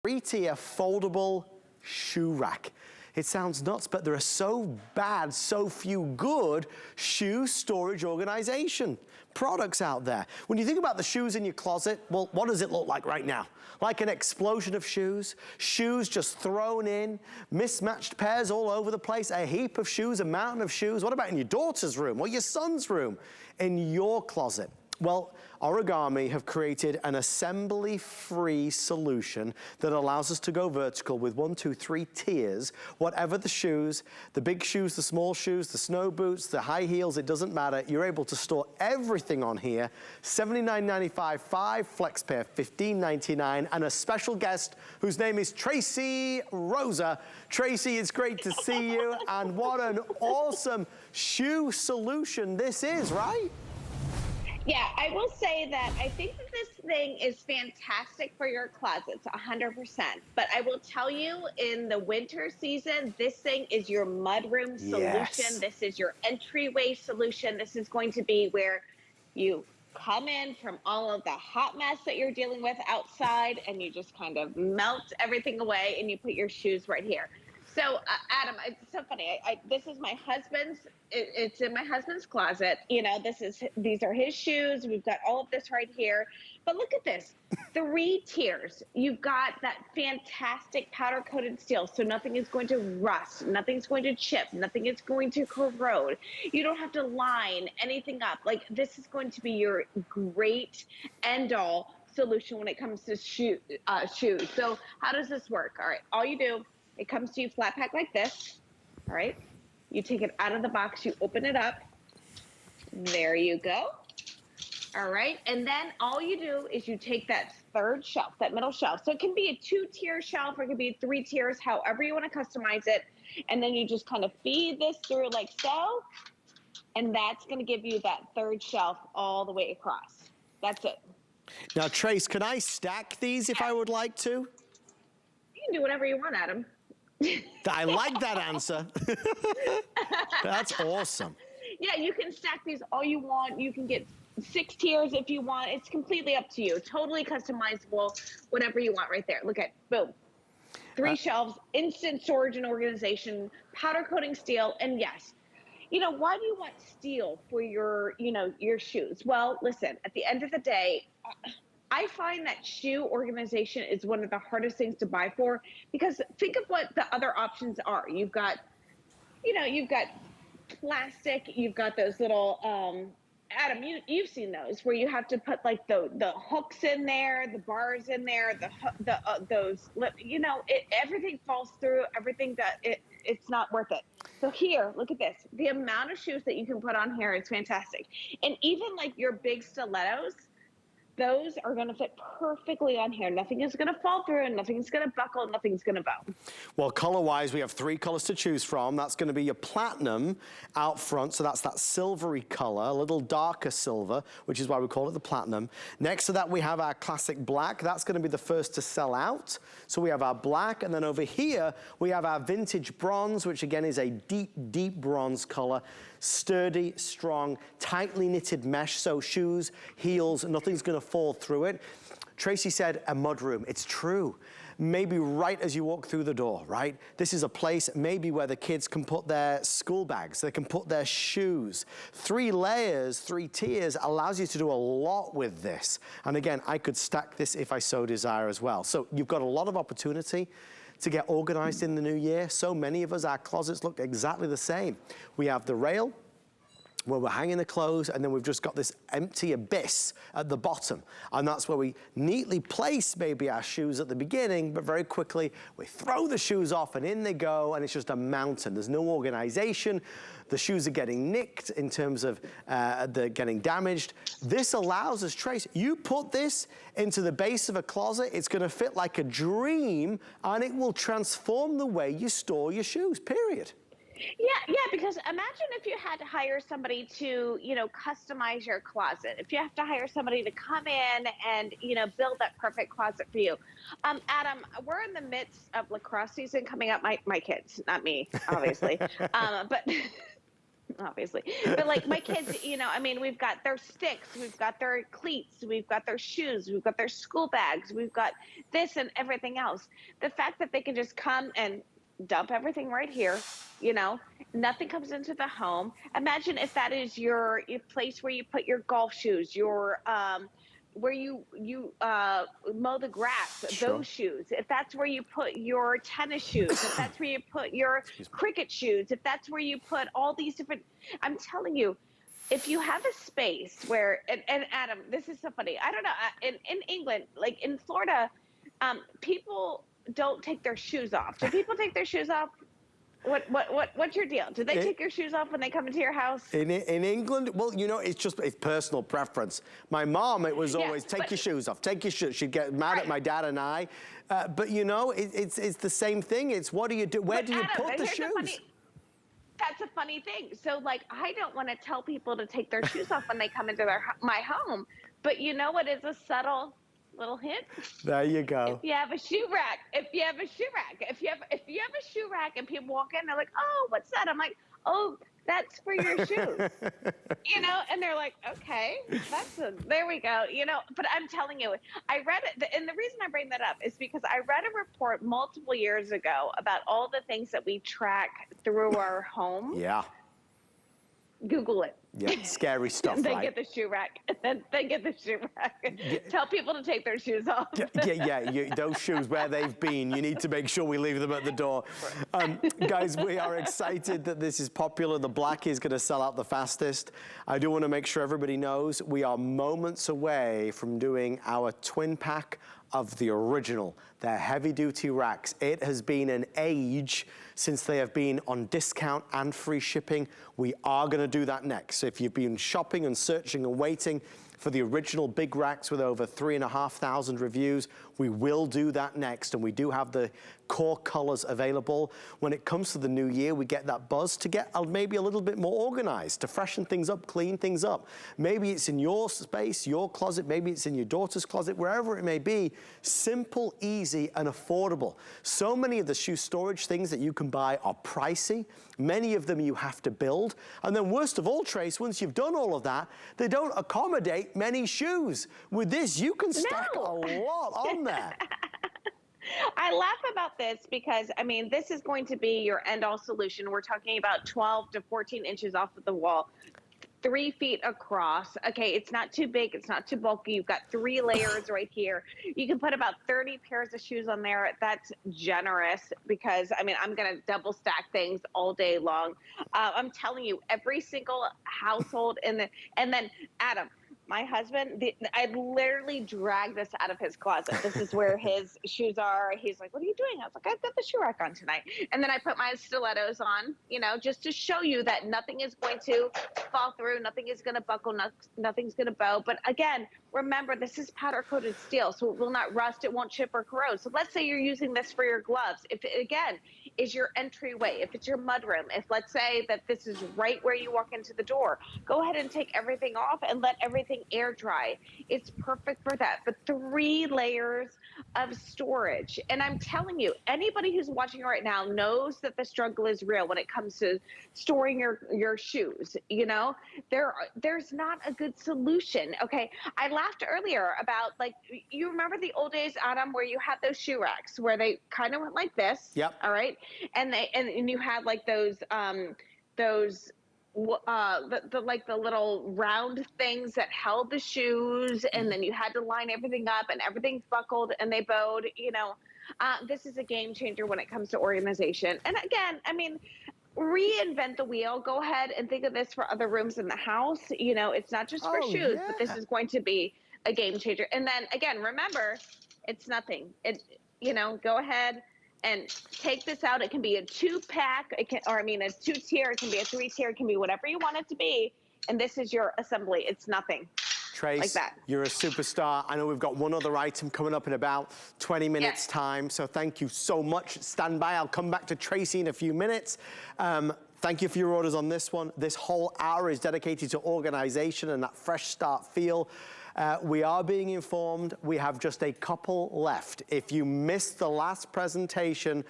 3-tier foldable shoe rack. It sounds nuts, but there are so few good shoe storage organization products out there. When you think about the shoes in your closet, well, what does it look like right now? Like an explosion of shoes, shoes just thrown in, mismatched pairs all over the place, a heap of shoes, a mountain of shoes. What about in your daughter's room or your son's room? In your closet? Well, Origami have created an assembly-free solution that allows us to go vertical with 1, 2, 3 tiers. Whatever the shoes, the big shoes, the small shoes, the snow boots, the high heels, it doesn't matter. You're able to store everything on here. $79.95, 5 flex pair, $15.99, and a special guest whose name is Tracy Rosa. Tracy, it's great to see you, and what an awesome shoe solution this is, right? Yeah, I will say that I think that this thing is fantastic for your closets, 100%. But I will tell you, in the winter season, this thing is your mudroom solution. Yes. This is your entryway solution. This is going to be where you come in from all of the hot mess that you're dealing with outside, and you just kind of melt everything away, and you put your shoes right here. So, Adam, it's so funny. This is my husband's. It's in my husband's closet. You know, these are his shoes. We've got all of this right here. But look at this, 3 tiers. You've got that fantastic powder-coated steel, so nothing is going to rust, nothing's going to chip, nothing is going to corrode. You don't have to line anything up. Like, this is going to be your great end-all solution when it comes to shoes. So how does this work? All right, all you do, it comes to you flat pack like this, all right? You take it out of the box, you open it up. There you go. All right, and then all you do is you take that third shelf, that middle shelf. So it can be a 2-tier shelf, or it can be 3 tiers, however you want to customize it. And then you just kind of feed this through like so, and that's going to give you that third shelf all the way across. That's it. Now, Trace, can I stack these if I would like to? You can do whatever you want, Adam. I like that answer. That's awesome. Yeah, you can stack these all you want. You can get 6 tiers if you want. It's completely up to you. Totally customizable, whatever you want right there. Look at, boom. 3 shelves, instant storage and organization, powder coating steel, and yes. You know, why do you want steel for your, your shoes? Well, listen, at the end of the day, I find that shoe organization is one of the hardest things to buy for, because think of what the other options are. You've got, you've got plastic, you've got those little, Adam, you've seen those where you have to put like the hooks in there, the bars in there, everything falls through, everything that it's not worth it. So here, look at this. The amount of shoes that you can put on here is fantastic. And even like your big stilettos, those are going to fit perfectly on here. Nothing is going to fall through, and nothing's going to buckle, nothing's going to bow. Well, color-wise, we have 3 colors to choose from. That's going to be your platinum out front, so that's that silvery color, a little darker silver, which is why we call it the platinum. Next to that, we have our classic black. That's going to be the first to sell out. So we have our black, and then over here, we have our vintage bronze, which again is a deep, deep bronze color. Sturdy, strong, tightly knitted mesh, so shoes, heels, nothing's gonna fall through it. Tracy said a mudroom. It's true. Maybe right as you walk through the door, right? This is a place maybe where the kids can put their school bags, they can put their shoes. 3 layers, 3 tiers allows you to do a lot with this. And again, I could stack this if I so desire as well. So you've got a lot of opportunity to get organized in the new year. So many of us, our closets look exactly the same. We have the rail where we're hanging the clothes, and then we've just got this empty abyss at the bottom. And that's where we neatly place maybe our shoes at the beginning, but very quickly we throw the shoes off and in they go, and it's just a mountain. There's no organization. The shoes are getting nicked in terms of they're getting damaged. This allows us, Trace, you put this into the base of a closet, it's gonna fit like a dream, and it will transform the way you store your shoes, period. Yeah, because imagine if you had to hire somebody to, customize your closet. If you have to hire somebody to come in and, build that perfect closet for you. Adam, we're in the midst of lacrosse season coming up. My kids, not me, obviously. But obviously. But like my kids, you know, I mean, we've got their sticks, we've got their cleats, we've got their shoes, we've got their school bags, we've got this and everything else. The fact that they can just come and dump everything right here, you know, nothing comes into the home. Imagine if that is your place where you put your golf shoes, your where you mow the grass, Sure. those shoes. If that's where you put your tennis shoes, if that's where you put your Excuse me. cricket shoes, if that's where you put all these different, I'm telling you, if you have a space where, and Adam, this is so funny. I don't know, in England, like in Florida, people don't take their shoes off. Do people take their shoes off? What's your deal? Do they take your shoes off when they come into your house? In England, well, you know, it's personal preference. My mom, it was always, take your shoes off, take your shoes. She'd get mad at my dad and I. But you know, it's the same thing. It's what do you do? Where do you put the shoes? That's a funny thing. So like, I don't want to tell people to take their shoes off when they come into my home. But you know what is a subtle little hint? There you go. If you have a shoe rack, if you have a shoe rack and people walk in, they're like, oh, what's that? I'm like, oh, that's for your shoes. You know, and they're like, okay, there we go. You know, but I'm telling you, I read it. And the reason I bring that up is because I read a report multiple years ago about all the things that we track through our home. Yeah. Google it. Yeah, scary stuff, Then right? get the shoe rack. Then get the shoe rack. Tell people to take their shoes off. Those shoes, where they've been, you need to make sure we leave them at the door. Guys, we are excited that this is popular. The black is going to sell out the fastest. I do want to make sure everybody knows we are moments away from doing our twin pack of the original. They're heavy-duty racks. It has been an age since they have been on discount and free shipping. We are going to do that next. So if you've been shopping and searching and waiting for the original big racks with over 3,500 reviews, we will do that next, and we do have the core colors available. When it comes to the new year, we get that buzz to get maybe a little bit more organized, to freshen things up, clean things up. Maybe it's in your space, your closet, maybe it's in your daughter's closet, wherever it may be. Simple, easy, and affordable. So many of the shoe storage things that you can buy are pricey. Many of them you have to build. And then worst of all, Trace, once you've done all of that, they don't accommodate many shoes. With this, you can stack a lot on there. I laugh about this because, I mean, this is going to be your end-all solution. We're talking about 12 to 14 inches off of the wall, 3 feet across. Okay, it's not too big. It's not too bulky. You've got 3 layers right here. You can put about 30 pairs of shoes on there. That's generous because, I mean, I'm going to double stack things all day long. I'm telling you, every single household and then Adam, my husband, I literally dragged this out of his closet. This is where his shoes are. He's like, what are you doing? I was like, I've got the shoe rack on tonight. And then I put my stilettos on, you know, just to show you that nothing is going to fall through. Nothing is going to buckle. Nothing's going to bow. But again, remember, this is powder coated steel, so it will not rust. It won't chip or corrode. So let's say you're using this for your gloves. If it, again, is your entryway, if it's your mudroom, if let's say that this is right where you walk into the door, go ahead and take everything off and let everything air dry. It's perfect for that. But 3 layers of storage. And I'm telling you, anybody who's watching right now knows that the struggle is real when it comes to storing your shoes. You know, there's not a good solution. Okay, I laughed earlier about, like, you remember the old days, Adam, where you had those shoe racks where they kind of went like this. Yep. All right, and you had like those like the little round things that held the shoes, and then you had to line everything up, and everything's buckled and they bowed. You know, this is a game changer when it comes to organization. And again, I mean, reinvent the wheel. Go ahead and think of this for other rooms in the house. You know, it's not just for shoes, but this is going to be a game changer. And then again, remember, it's nothing. You know, go ahead and take this out. It can be a 2-pack, a 2-tier, it can be a 3-tier, it can be whatever you want it to be. And this is your assembly. It's nothing. Trace, like that. You're a superstar. I know we've got one other item coming up in about 20 minutes time, so thank you so much. Stand by, I'll come back to Tracy in a few minutes. Thank you for your orders on this one. This whole hour is dedicated to organization and that fresh start feel. We are being informed we have just a couple left. If you missed the last presentation